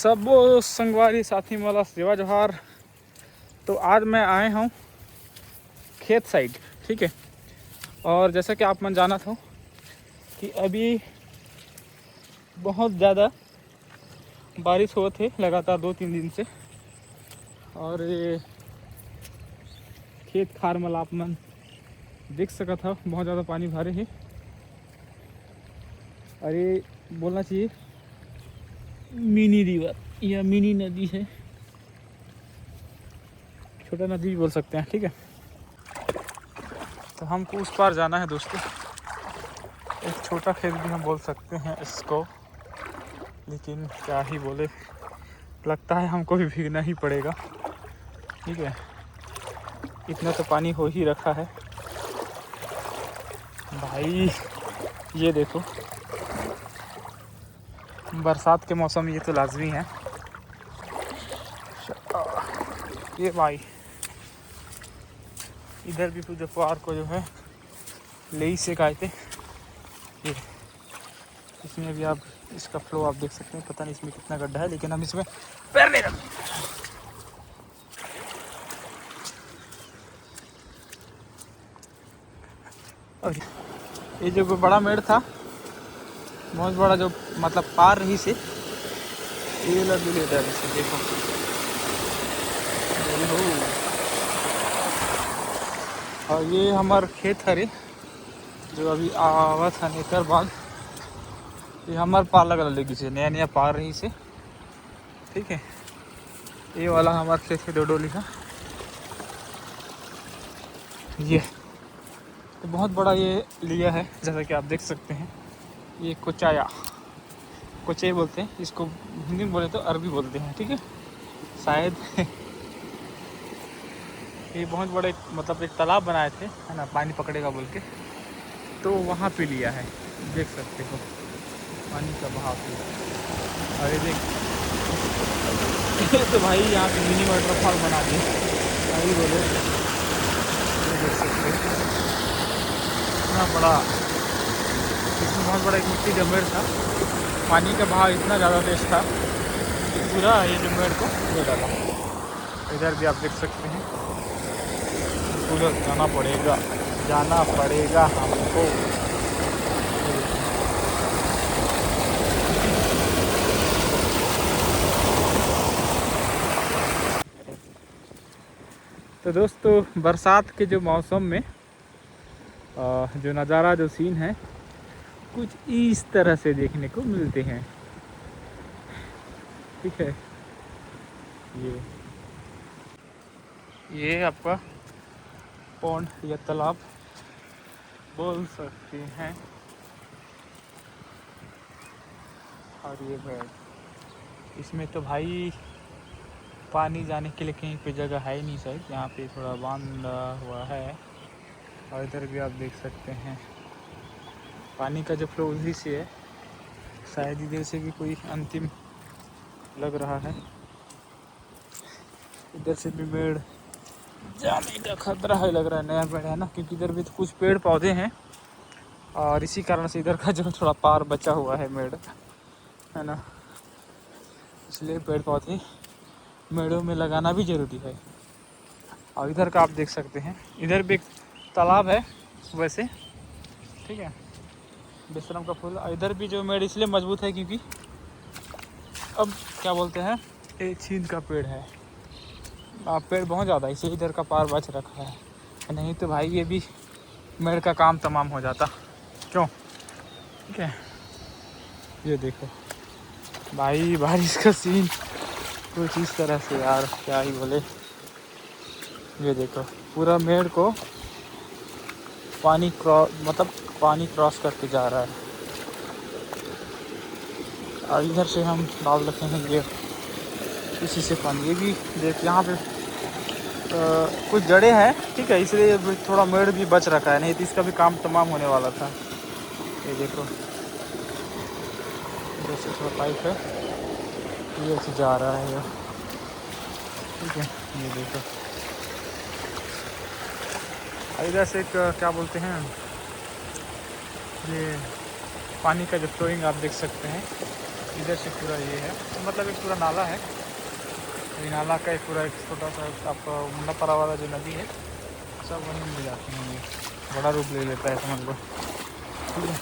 सबो संगवारी साथी वाला सेवा जोहार। तो आज मैं आए हूँ खेत साइड, ठीक है। और जैसा कि आप मन जाना था कि अभी बहुत ज़्यादा बारिश हो थे लगातार 2-3 दिन से, और ये खेत खार में आप मन देख सका था बहुत ज़्यादा पानी भरे है। अरे बोलना चाहिए मिनी रिवर या मिनी नदी है, छोटा नदी भी बोल सकते हैं, ठीक है। तो हमको उस पार जाना है दोस्तों, एक छोटा खेत भी हम बोल सकते हैं इसको, लेकिन क्या ही बोले, लगता है हमको भी भीगना ही पड़ेगा, ठीक है। इतना तो पानी हो ही रखा है भाई। ये देखो, बरसात के मौसम में ये तो लाजमी है। ये भाई इधर भी पूजा पार को जो है ले से गाए थे ये, इसमें भी आप इसका फ्लो आप देख सकते हैं। पता नहीं इसमें कितना गड्ढा है, लेकिन हम इसमें पैर नहीं रखते। और ये जो बड़ा मेड़ था, बहुत बड़ा, जो मतलब पार रही से ये लड्डू ले जा रही, देखो और ये हमार खेत हरे जो अभी आवत है एकर बाद। ये हमार पार लग लगी से नया नया पार रही से, ठीक है। ये वाला हमार खेत है डोडोली का। ये तो बहुत बड़ा ये लिया है, जैसा कि आप देख सकते हैं। ये कोचाया, कोचे बोलते हैं इसको, हिंदी में बोले तो अरबी बोलते हैं, ठीक है शायद। ये बहुत बड़े मतलब एक तालाब बनाए थे, है ना, पानी पकड़ेगा बोल के, तो वहाँ पे लिया है, देख सकते हो पानी का बहाव। अरे देख तो भाई यहाँ पे मिनी वाटरफॉल बना दिए, अभी बोले देख सकते हो इतना बड़ा। इसमें बहुत बड़ा एक मिट्टी का मेड़ था, पानी का बहाव इतना ज़्यादा तेज था कि पूरा ये जो मेड़ को ले डाला। इधर भी आप देख सकते हैं, पूरा जाना पड़ेगा हमको। तो दोस्तों, बरसात के जो मौसम में जो नज़ारा, जो सीन है, कुछ इस तरह से देखने को मिलते हैं, ठीक है। ये आपका पौंड या तालाब बोल सकते हैं। और ये बेड, इसमें तो भाई पानी जाने के लिए कहीं पे जगह है ही नहीं शायद, यहाँ पे थोड़ा बांधा हुआ है। और इधर भी आप देख सकते हैं पानी का जो फ्लो उधर से है, शायद इधर से भी कोई अंतिम लग रहा है। इधर से भी पेड़ जाने का खतरा है, लग रहा है नया पेड़ है ना, क्योंकि इधर भी तो कुछ पेड़ पौधे हैं, और इसी कारण से इधर का जो थोड़ा पार बचा हुआ है मेड़, है ना, इसलिए पेड़ पौधे मेड़ों में लगाना भी ज़रूरी है। और इधर का आप देख सकते हैं, इधर भी एक तालाब है वैसे, ठीक है, बेशरम का फूल। और इधर भी जो मेड़ इसलिए मजबूत है क्योंकि अब क्या बोलते हैं, एक छींद का पेड़ है, पेड़ बहुत ज़्यादा, इसलिए इधर का पार बच रखा है, नहीं तो भाई ये भी मेड़ का काम तमाम हो जाता, क्यों, ठीक है। ये देखो भाई बारिश का सीन कुछ इस तरह से, यार क्या ही बोले। ये देखो पूरा मेड़ को पानी क्रॉस करके जा रहा है। और इधर से हम डाल रखे हैं ये इसी से पानी। ये भी देख यहाँ पे कुछ जड़ें हैं, ठीक है, इसलिए थोड़ा मेड़ भी बच रखा है, नहीं तो इसका भी काम तमाम होने वाला था। ये देखो इधर से थोड़ा पाइप है, इधर से जा रहा है ये, ठीक है। ये देखो इधर से एक क्या बोलते हैं, ये पानी का जो फ्लोइंग आप देख सकते हैं, इधर से पूरा ये है, तो मतलब एक पूरा नाला है। ये नाला का एक पूरा एक छोटा सा आपका मुन्नापारा वाला जो नदी है सब वहीं मिल जाते हैं। ये बड़ा रूप ले लेता है समझ लो। ठीक है,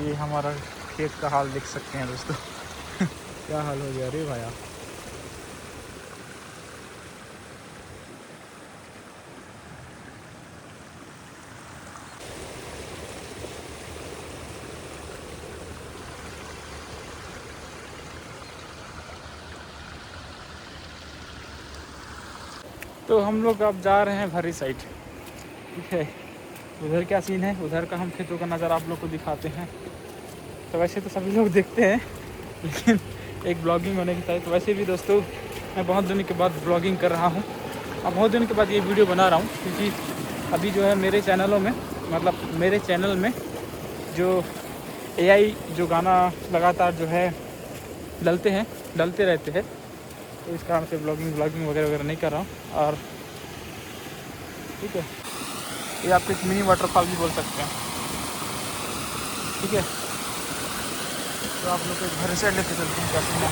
ये हमारा खेत का हाल देख सकते हैं दोस्तों। क्या हाल हो गया अरे भाया। तो हम लोग अब जा रहे हैं भरी साइड। ठीक है, उधर क्या सीन है, उधर का हम खेतों का नज़ारा आप लोग को दिखाते हैं। तो वैसे तो सभी लोग देखते हैं, लेकिन एक ब्लॉगिंग होने की चाहिए। तो वैसे भी दोस्तों मैं बहुत दिनों के बाद ब्लॉगिंग कर रहा हूँ और बहुत दिनों के बाद ये वीडियो बना रहा हूँ, क्योंकि अभी जो है मेरे चैनलों में, मतलब मेरे चैनल में जो AI जो गाना लगातार जो है डलते रहते हैं, तो इस कारण से ब्लॉगिंग वगैरह नहीं कर रहा हूँ। और ठीक है, ये आप एक मिनी वाटरफॉल भी बोल सकते हैं। ठीक है, तो आप लोग को घर से लेके चलते हैं कैसे ना।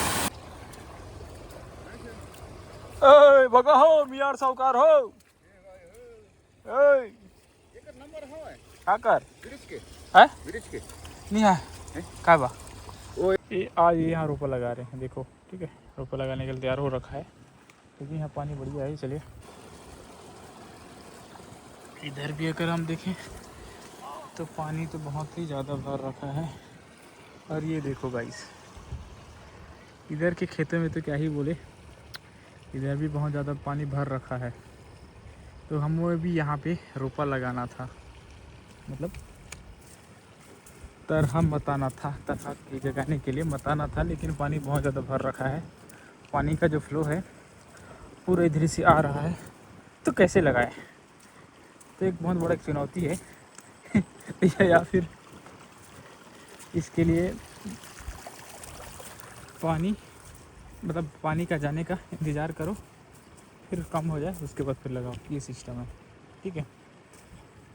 ओए बगा हो मियार साहूकार हो। ओए एक नंबर हो है क्या कर ब्रिज के है ब्रिज के नहीं है क्या बा। ओ ये आज यहाँ रोपा लगा रहे हैं, देखो। ठीक है, रोपा लगाने के लिए तैयार हो रखा है, क्योंकि यहाँ पानी बढ़िया है। चलिए इधर भी अगर हम देखें तो पानी तो बहुत ही ज़्यादा भर रखा है। और ये देखो गाइस, इधर के खेतों में तो क्या ही बोले, इधर भी बहुत ज़्यादा पानी भर रखा है। तो हमें भी यहाँ पे रोपा लगाना था, मतलब तरह बताना था, तरह जगाने के लिए बताना था, लेकिन पानी बहुत ज़्यादा भर रखा है। पानी का जो फ्लो है पूरा इधर से आ रहा है, तो कैसे लगाए। तो एक बहुत बड़ा चुनौती है। या फिर इसके लिए पानी, मतलब पानी का जाने का इंतज़ार करो, फिर कम हो जाए उसके बाद फिर लगाओ, ये सिस्टम है। ठीक है,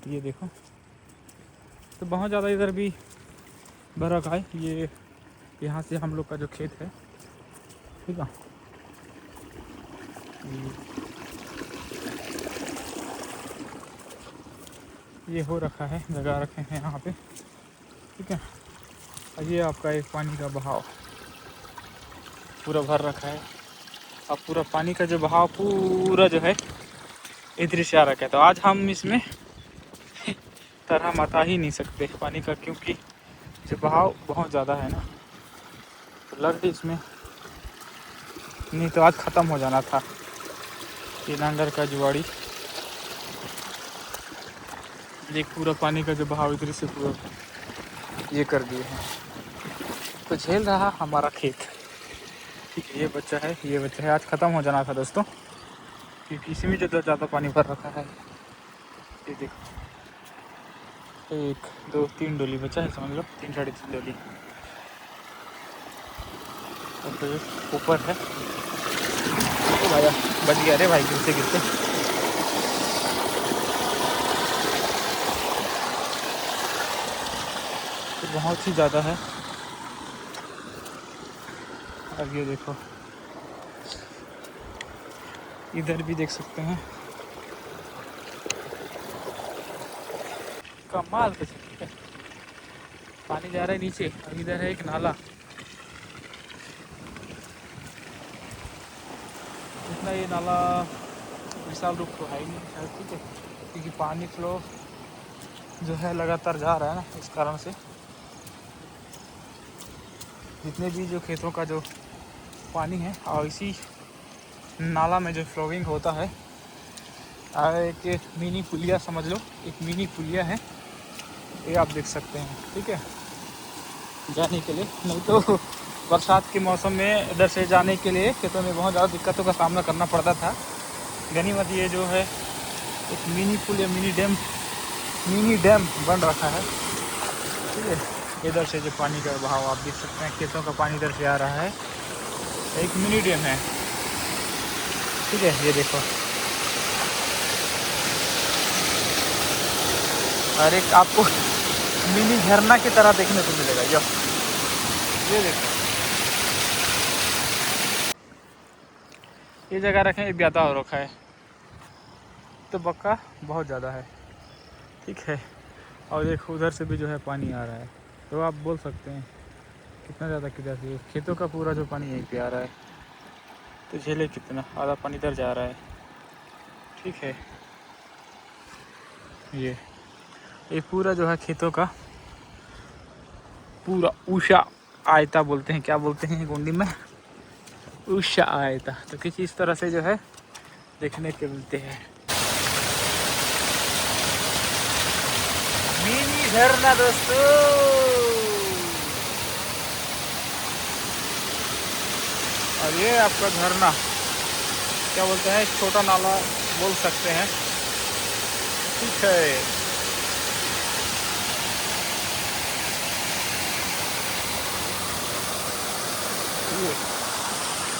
तो ये देखो, तो बहुत ज़्यादा इधर भी भर रखा है। ये यहाँ से हम लोग का जो खेत है, ठीक है, ये हो रखा है, लगा रखे हैं यहाँ पे। ठीक है, और ये आपका एक पानी का बहाव पूरा भर रखा है। अब पूरा पानी का जो बहाव पूरा जो है इधर से आ रखा है। तो आज हम इसमें तरह मता ही नहीं सकते पानी का, क्योंकि जो बहाव बहुत ज़्यादा है ना। तो लग रही इसमें नहीं तो आज ख़त्म हो जाना था ये नांगर का जुआड़ी। ये पूरा पानी का जो बहाव इधर से पूरा ये कर दिए हैं, तो झेल रहा हमारा खेत। ठीक है, ये बच्चा है, आज ख़त्म हो जाना था दोस्तों, क्योंकि इसी में जो ज़्यादा पानी भर रखा है। ये देखो, 1 2 3 डोली बचा है, समझ लो 3 साढ़े 3 डोली। और तो ऊपर है, तो भाई बच गया रे भाई, गिरते गिरते। तो बहुत ही ज़्यादा है। अब ये देखो, इधर भी देख सकते हैं कमाल का। ठीक है, पानी जा रहा है नीचे, और इधर है एक नाला। इतना ये नाला विशाल रूप तो है ही नहीं शायद। ठीक है, क्योंकि पानी फ्लो जो है लगातार जा रहा है ना, इस कारण से जितने भी जो खेतों का जो पानी है, और इसी नाला में जो फ्लोइंग होता है, एक मिनी पुलिया समझ लो, एक मिनी पुलिया है, ये आप देख सकते हैं। ठीक है, जाने के लिए, नहीं तो बरसात के मौसम में इधर से जाने के लिए खेतों में बहुत ज़्यादा दिक्कतों का सामना करना पड़ता था। गनीमत ये जो है एक मिनी पुल या मिनी डैम बन रखा है। ठीक है, इधर से जो पानी का बहाव आप देख सकते हैं, खेतों का पानी इधर से आ रहा है, एक मिनी डैम है। ठीक है, ये देखो, और एक आपको मिनी झरना की तरह देखने को मिलेगा। ये देखो, ये जगह रखें, ये ज़्यादा हो रखा है तो बक्का बहुत ज़्यादा है, ठीक है। और देखो उधर से भी जो है पानी आ रहा है, तो आप बोल सकते हैं कितना ज़्यादा किधर से खेतों का पूरा जो पानी यहीं पे आ रहा है, तो झेले कितना, आधा पानी इधर जा रहा है, ठीक है। ये पूरा जो है खेतों का पूरा ऊषा आयता बोलते हैं, क्या बोलते हैं गोंडी में, ऊषा आयता। तो किसी इस तरह से जो है देखने के मिलते हैं। मिनी झरना दोस्तों, और ये आपका झरना क्या बोलते हैं, छोटा नाला बोल सकते हैं, ठीक है।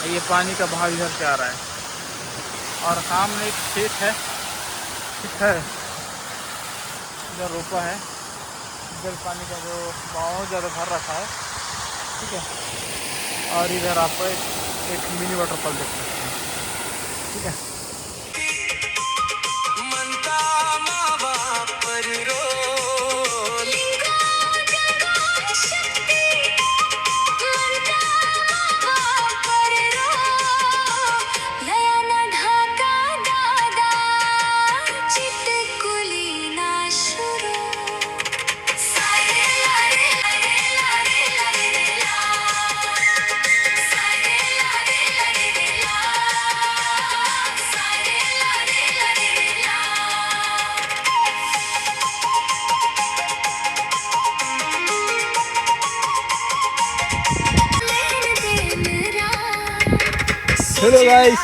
ये पानी का बहाव इधर से आ रहा है, और सामने एक खेत है, ठीक है, इधर रोपा है, इधर पानी का जो बहुत ज़्यादा भर रखा है, ठीक है। और इधर आपको एक मिनी वाटरफॉल देख सकते हैं, ठीक है। हेलो गाइस,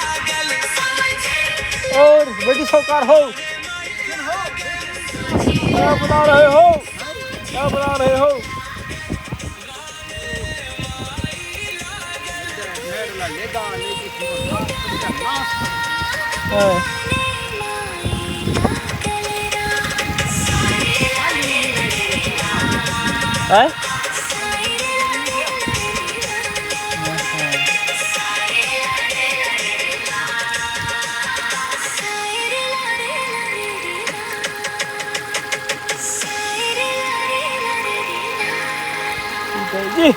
और बड़ी सौकार हो, क्या बना रहे हो, क्या बना रहे हो? है? जी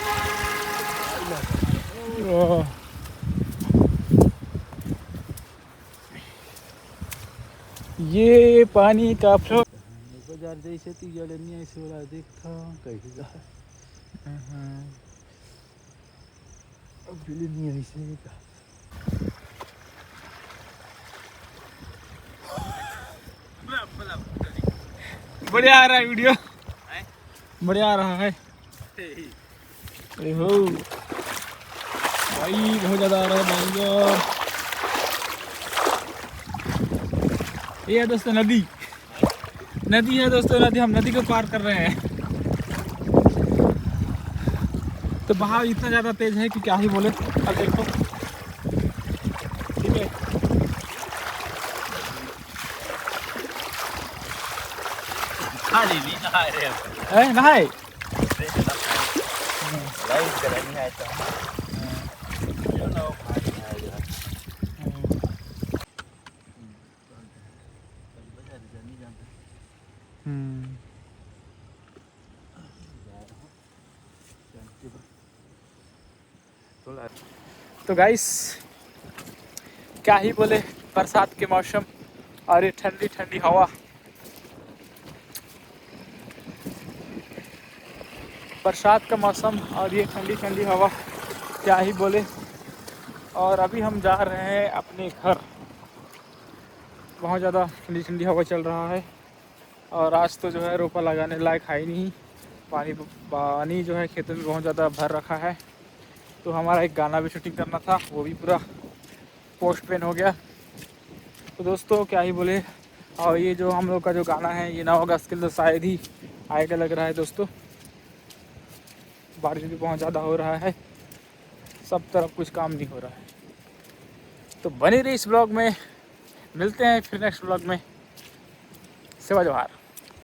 ये पानी का फ्लो बाजार जैसे तीजड़नी ऐसे वाला देखता कहीं का नहीं ऐसे का। बढ़िया आ रहा है वीडियो, बढ़िया आ रहा है हो भाई, बहुत ज़्यादा आ रहा है भाई। ये है दोस्तों नदी, नदी है दोस्तों, नदी, हम नदी को पार कर रहे हैं। तो बहाव इतना ज़्यादा तेज है कि क्या ही बोले। अब देखो, ठीक है, नहाए तो गाइस क्या ही बोले, बरसात के मौसम और ये ठंडी ठंडी हवा, बरसात का मौसम और ये ठंडी ठंडी हवा, क्या ही बोले। और अभी हम जा रहे हैं अपने घर, बहुत ज़्यादा ठंडी ठंडी हवा चल रहा है। और आज तो जो है रोपा लगाने लायक है ही नहीं, पानी जो है खेतों में बहुत ज़्यादा भर रखा है। तो हमारा एक गाना भी शूटिंग करना था, वो भी पूरा पोस्टपोन हो गया। तो दोस्तों क्या ही बोले, और ये जो हम लोग का जो गाना है ये 9 अगस्त के लिए शायद ही आएगा लग रहा है दोस्तों। बारिश भी बहुत ज़्यादा हो रहा है, सब तरफ कुछ काम नहीं हो रहा है। तो बने रही इस ब्लॉग में, मिलते हैं फिर नेक्स्ट ब्लॉग में। सेवा जोहार।